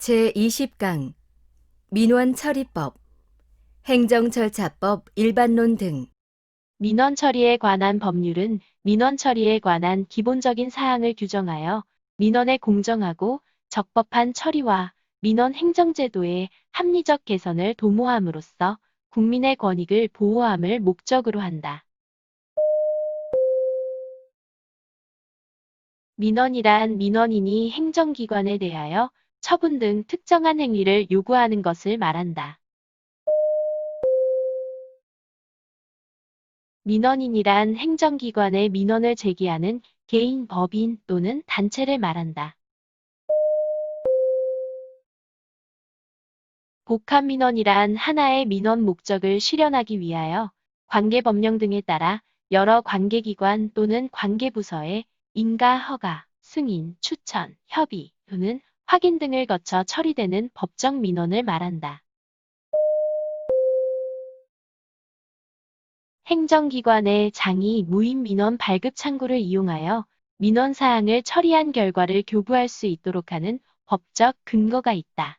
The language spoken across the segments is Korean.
제20강 민원처리법, 행정절차법 일반론 등. 민원 처리에 관한 법률은 민원 처리에 관한 기본적인 사항을 규정하여 민원의 공정하고 적법한 처리와 민원 행정제도의 합리적 개선을 도모함으로써 국민의 권익을 보호함을 목적으로 한다. 민원이란 민원인이 행정기관에 대하여 처분 등 특정한 행위를 요구하는 것을 말한다. 민원인이란 행정기관에 민원을 제기하는 개인, 법인 또는 단체를 말한다. 복합민원이란 하나의 민원 목적을 실현하기 위하여 관계법령 등에 따라 여러 관계기관 또는 관계부서의 인가, 허가, 승인, 추천, 협의 또는 확인 등을 거쳐 처리되는 법정 민원을 말한다. 행정기관의 장이 무인 민원 발급 창구를 이용하여 민원 사항을 처리한 결과를 교부할 수 있도록 하는 법적 근거가 있다.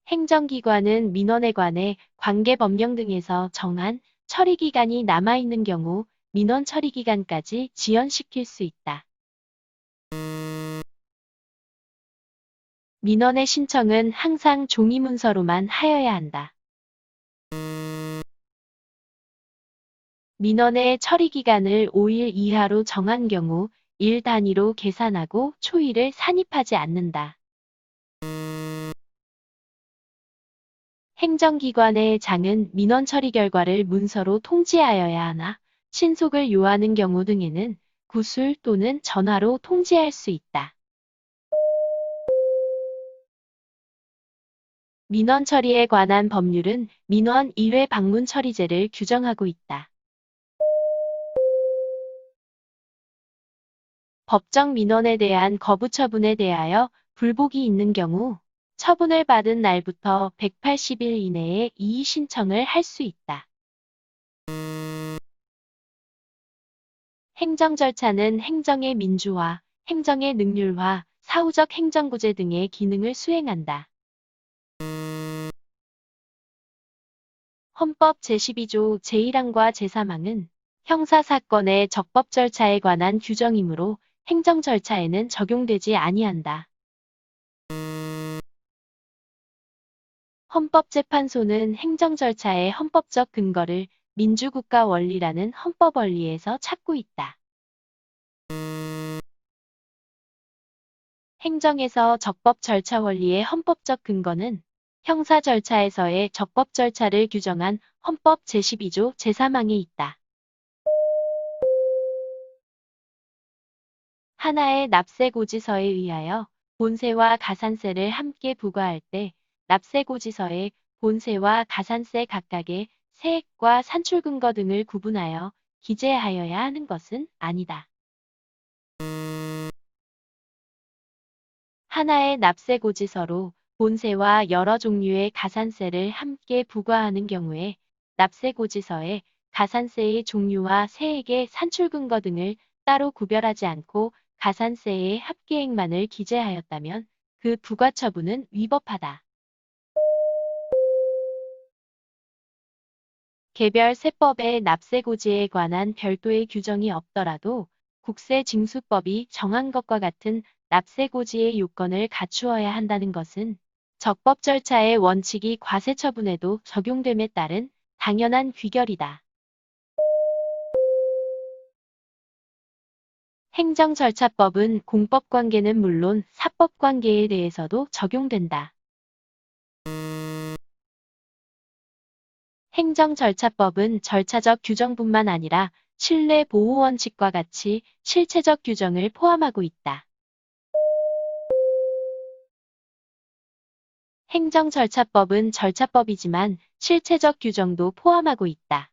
행정기관은 민원에 관해 관계법령 등에서 정한 처리기간이 남아있는 경우 민원 처리기간까지 지연시킬 수 있다. 민원의 신청은 항상 종이문서로만 하여야 한다. 민원의 처리기간을 5일 이하로 정한 경우 일 단위로 계산하고 초일을 산입하지 않는다. 행정기관의 장은 민원 처리 결과를 문서로 통지하여야 하나 신속을 요하는 경우 등에는 구술 또는 전화로 통지할 수 있다. 민원 처리에 관한 법률은 민원 1회 방문 처리제를 규정하고 있다. 법정 민원에 대한 거부 처분에 대하여 불복이 있는 경우 처분을 받은 날부터 180일 이내에 이의 신청을 할 수 있다. 행정 절차는 행정의 민주화, 행정의 능률화, 사후적 행정구제 등의 기능을 수행한다. 헌법 제12조 제1항과 제3항은 형사사건의 적법 절차에 관한 규정이므로 행정 절차에는 적용되지 아니한다. 헌법재판소는 행정 절차의 헌법적 근거를 민주국가 원리라는 헌법 원리에서 찾고 있다. 행정에서 적법 절차 원리의 헌법적 근거는 형사 절차에서의 적법 절차를 규정한 헌법 제12조 제3항에 있다. 하나의 납세고지서에 의하여 본세와 가산세를 함께 부과할 때 납세고지서에 본세와 가산세 각각의 세액과 산출근거 등을 구분하여 기재하여야 하는 것은 아니다. 하나의 납세고지서로 본세와 여러 종류의 가산세를 함께 부과하는 경우에 납세고지서에 가산세의 종류와 세액의 산출근거 등을 따로 구별하지 않고 가산세의 합계액만을 기재하였다면 그 부과처분은 위법하다. 개별 세법에 납세고지에 관한 별도의 규정이 없더라도 국세징수법이 정한 것과 같은 납세고지의 요건을 갖추어야 한다는 것은 적법 절차의 원칙이 과세처분에도 적용됨에 따른 당연한 귀결이다. 행정절차법은 공법관계는 물론 사법관계에 대해서도 적용된다. 행정절차법은 절차적 규정뿐만 아니라 신뢰보호원칙과 같이 실체적 규정을 포함하고 있다. 행정절차법은 절차법이지만 실체적 규정도 포함하고 있다.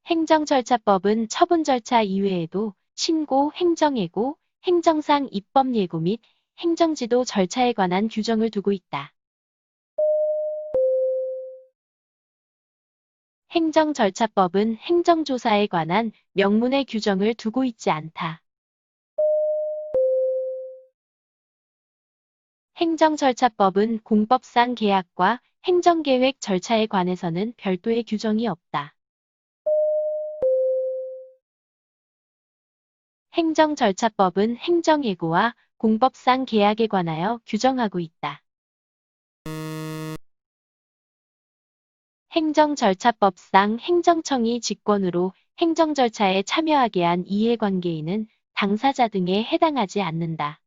행정절차법은 처분절차 이외에도 신고, 행정예고, 행정상 입법예고 및 행정지도 절차에 관한 규정을 두고 있다. 행정절차법은 행정조사에 관한 명문의 규정을 두고 있지 않다. 행정절차법은 공법상 계약과 행정계획 절차에 관해서는 별도의 규정이 없다. 행정절차법은 행정예고와 공법상 계약에 관하여 규정하고 있다. 행정절차법상 행정청이 직권으로 행정절차에 참여하게 한 이해관계인은 당사자 등에 해당하지 않는다.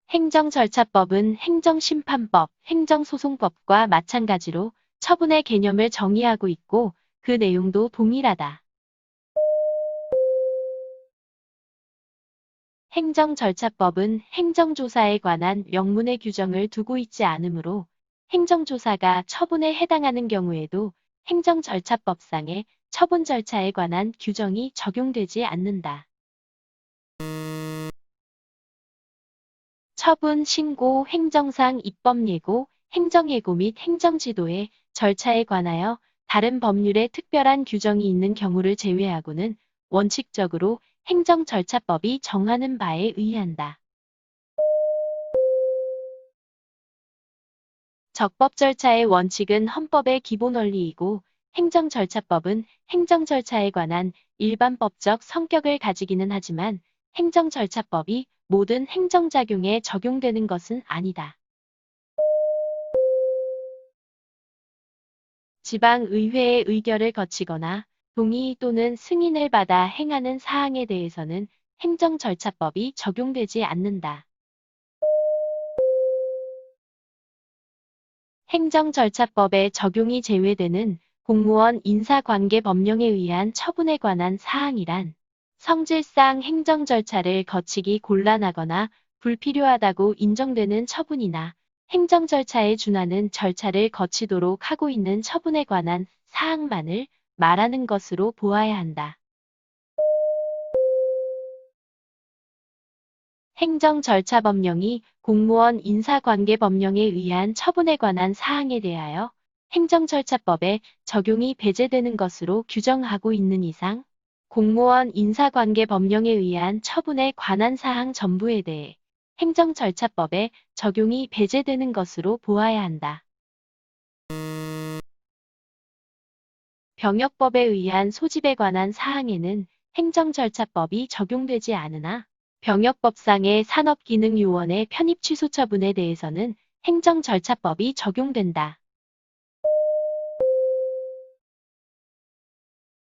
행정절차법은 행정심판법, 행정소송법과 마찬가지로 처분의 개념을 정의하고 있고 그 내용도 동일하다. 행정절차법은 행정조사에 관한 명문의 규정을 두고 있지 않으므로 행정조사가 처분에 해당하는 경우에도 행정절차법상의 처분 절차에 관한 규정이 적용되지 않는다. 처분, 신고, 행정상 입법예고, 행정예고 및 행정지도의 절차에 관하여 다른 법률에 특별한 규정이 있는 경우를 제외하고는 원칙적으로 행정절차법이 정하는 바에 의한다. 적법 절차의 원칙은 헌법의 기본 원리이고 행정절차법은 행정절차에 관한 일반법적 성격을 가지기는 하지만 행정절차법이 모든 행정작용에 적용되는 것은 아니다. 지방의회의 의결을 거치거나 동의 또는 승인을 받아 행하는 사항에 대해서는 행정절차법이 적용되지 않는다. 행정절차법에 적용이 제외되는 공무원 인사관계법령에 의한 처분에 관한 사항이란 성질상 행정절차를 거치기 곤란하거나 불필요하다고 인정되는 처분이나 행정절차에 준하는 절차를 거치도록 하고 있는 처분에 관한 사항만을 말하는 것으로 보아야 한다. 행정절차법령이 공무원 인사관계법령에 의한 처분에 관한 사항에 대하여 행정절차법에 적용이 배제되는 것으로 규정하고 있는 이상 공무원 인사관계법령에 의한 처분에 관한 사항 전부에 대해 행정절차법에 적용이 배제되는 것으로 보아야 한다. 병역법에 의한 소집에 관한 사항에는 행정절차법이 적용되지 않으나 병역법상의 산업기능요원의 편입 취소 처분에 대해서는 행정절차법이 적용된다.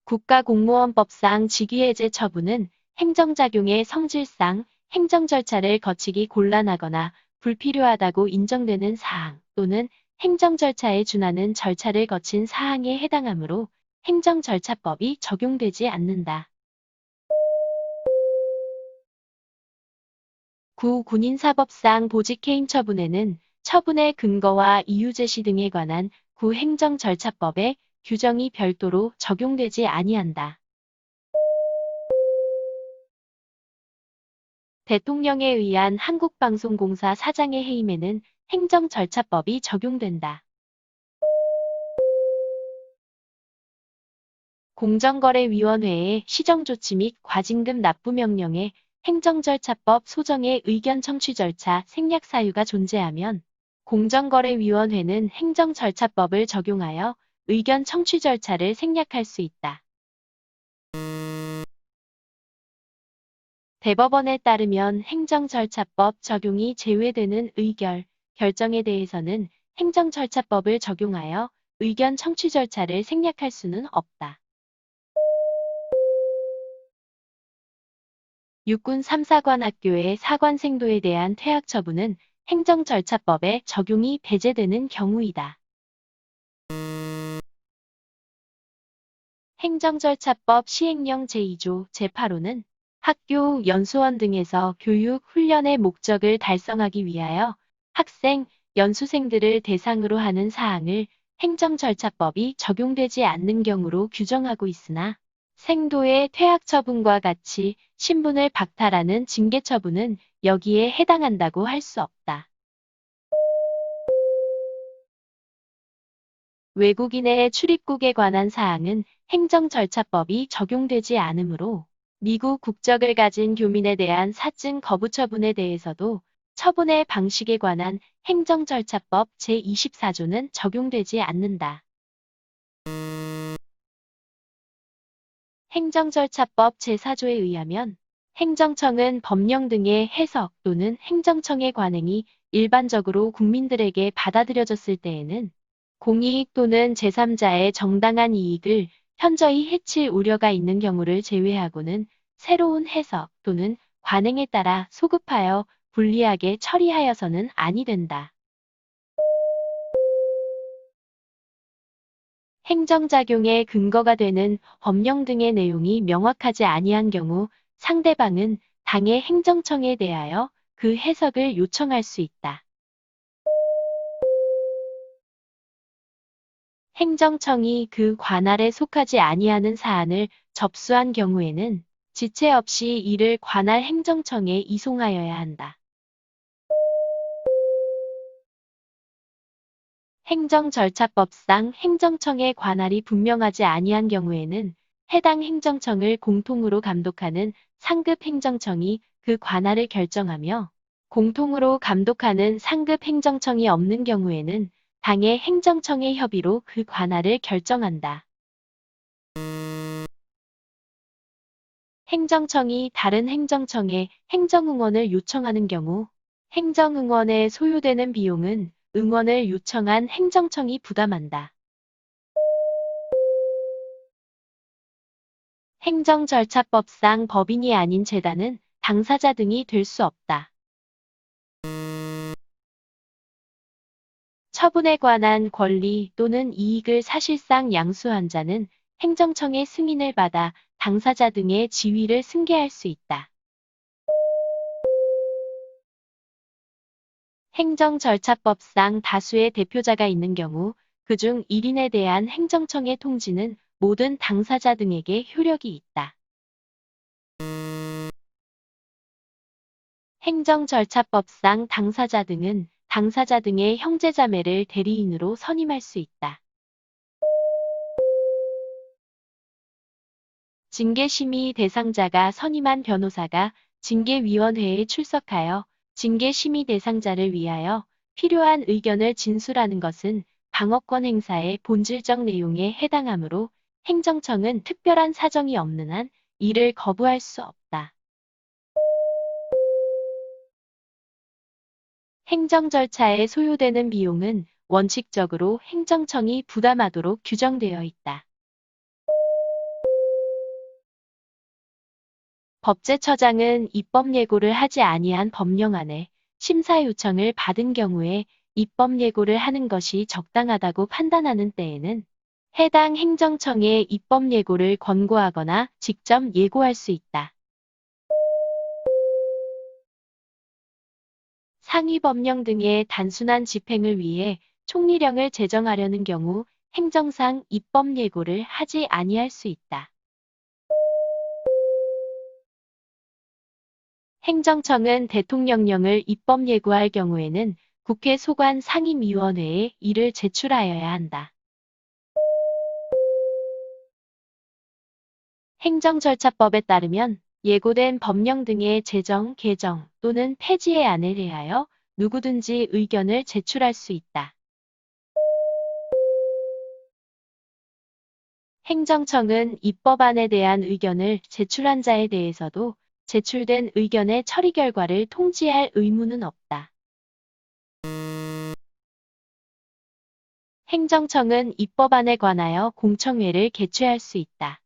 국가공무원법상 직위해제 처분은 행정작용의 성질상 행정절차를 거치기 곤란하거나 불필요하다고 인정되는 사항 또는 행정절차에 준하는 절차를 거친 사항에 해당하므로 행정절차법이 적용되지 않는다. 군인사법상 보직해임 처분에는 처분의 근거와 이유 제시 등에 관한 구행정절차법의 규정이 별도로 적용되지 아니한다. 대통령에 의한 한국방송공사 사장의 해임에는 행정절차법이 적용된다. 공정거래위원회의 시정조치 및 과징금 납부명령에 행정절차법 소정의 의견 청취 절차 생략 사유가 존재하면 공정거래위원회는 행정절차법을 적용하여 의견 청취 절차를 생략할 수 있다. 대법원에 따르면 행정절차법 적용이 제외되는 의결, 결정에 대해서는 행정절차법을 적용하여 의견 청취 절차를 생략할 수는 없다. 육군 3사관 학교의 사관생도에 대한 퇴학 처분은 행정절차법에 적용이 배제되는 경우이다. 행정절차법 시행령 제2조 제8호는 학교, 연수원 등에서 교육, 훈련의 목적을 달성하기 위하여 학생, 연수생들을 대상으로 하는 사항을 행정절차법이 적용되지 않는 경우로 규정하고 있으나 생도의 퇴학 처분과 같이 신분을 박탈하는 징계 처분은 여기에 해당한다고 할 수 없다. 외국인의 출입국에 관한 사항은 행정절차법이 적용되지 않으므로 미국 국적을 가진 교민에 대한 사증 거부 처분에 대해서도 처분의 방식에 관한 행정절차법 제24조는 적용되지 않는다. 행정절차법 제4조에 의하면 행정청은 법령 등의 해석 또는 행정청의 관행이 일반적으로 국민들에게 받아들여졌을 때에는 공이익 또는 제3자의 정당한 이익을 현저히 해칠 우려가 있는 경우를 제외하고는 새로운 해석 또는 관행에 따라 소급하여 불리하게 처리하여서는 아니 된다. 행정작용의 근거가 되는 법령 등의 내용이 명확하지 아니한 경우 상대방은 당의 행정청에 대하여 그 해석을 요청할 수 있다. 행정청이 그 관할에 속하지 아니하는 사안을 접수한 경우에는 지체 없이 이를 관할 행정청에 이송하여야 한다. 행정절차법상 행정청의 관할이 분명하지 아니한 경우에는 해당 행정청을 공통으로 감독하는 상급 행정청이 그 관할을 결정하며 공통으로 감독하는 상급 행정청이 없는 경우에는 당의 행정청의 협의로 그 관할을 결정한다. 행정청이 다른 행정청에 행정응원을 요청하는 경우 행정응원에 소요되는 비용은 응원을 요청한 행정청이 부담한다. 행정절차법상 법인이 아닌 재단은 당사자 등이 될 수 없다. 처분에 관한 권리 또는 이익을 사실상 양수한 자는 행정청의 승인을 받아 당사자 등의 지위를 승계할 수 있다. 행정절차법상 다수의 대표자가 있는 경우 그중 1인에 대한 행정청의 통지는 모든 당사자 등에게 효력이 있다. 행정절차법상 당사자 등은 당사자 등의 형제자매를 대리인으로 선임할 수 있다. 징계심의 대상자가 선임한 변호사가 징계위원회에 출석하여 징계심의 대상자를 위하여 필요한 의견을 진술하는 것은 방어권 행사의 본질적 내용에 해당하므로 행정청은 특별한 사정이 없는 한 이를 거부할 수 없다. 행정 절차에 소요되는 비용은 원칙적으로 행정청이 부담하도록 규정되어 있다. 법제처장은 입법 예고를 하지 아니한 법령안에 심사 요청을 받은 경우에 입법 예고를 하는 것이 적당하다고 판단하는 때에는 해당 행정청에 입법 예고를 권고하거나 직접 예고할 수 있다. 상위 법령 등의 단순한 집행을 위해 총리령을 제정하려는 경우 행정상 입법 예고를 하지 아니할 수 있다. 행정청은 대통령령을 입법 예고할 경우에는 국회 소관 상임위원회에 이를 제출하여야 한다. 행정절차법에 따르면 예고된 법령 등의 제정, 개정 또는 폐지의 안에 대하여 누구든지 의견을 제출할 수 있다. 행정청은 입법안에 대한 의견을 제출한 자에 대해서도 제출된 의견의 처리 결과를 통지할 의무는 없다. 행정청은 입법안에 관하여 공청회를 개최할 수 있다.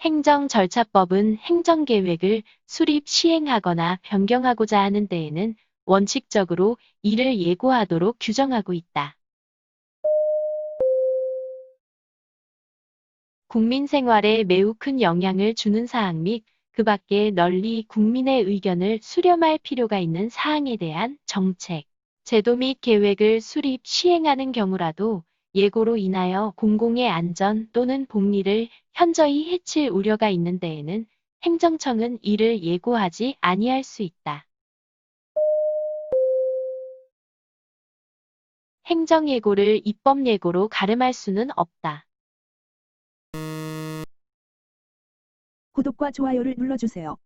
행정절차법은 행정계획을 수립 시행하거나 변경하고자 하는 때에는 원칙적으로 이를 예고하도록 규정하고 있다. 국민 생활에 매우 큰 영향을 주는 사항 및 그 밖에 널리 국민의 의견을 수렴할 필요가 있는 사항에 대한 정책, 제도 및 계획을 수립 시행하는 경우라도 예고로 인하여 공공의 안전 또는 복리를 현저히 해칠 우려가 있는 데에는 행정청은 이를 예고하지 아니할 수 있다. 행정예고를 입법예고로 가름할 수는 없다. 구독과 좋아요를 눌러주세요.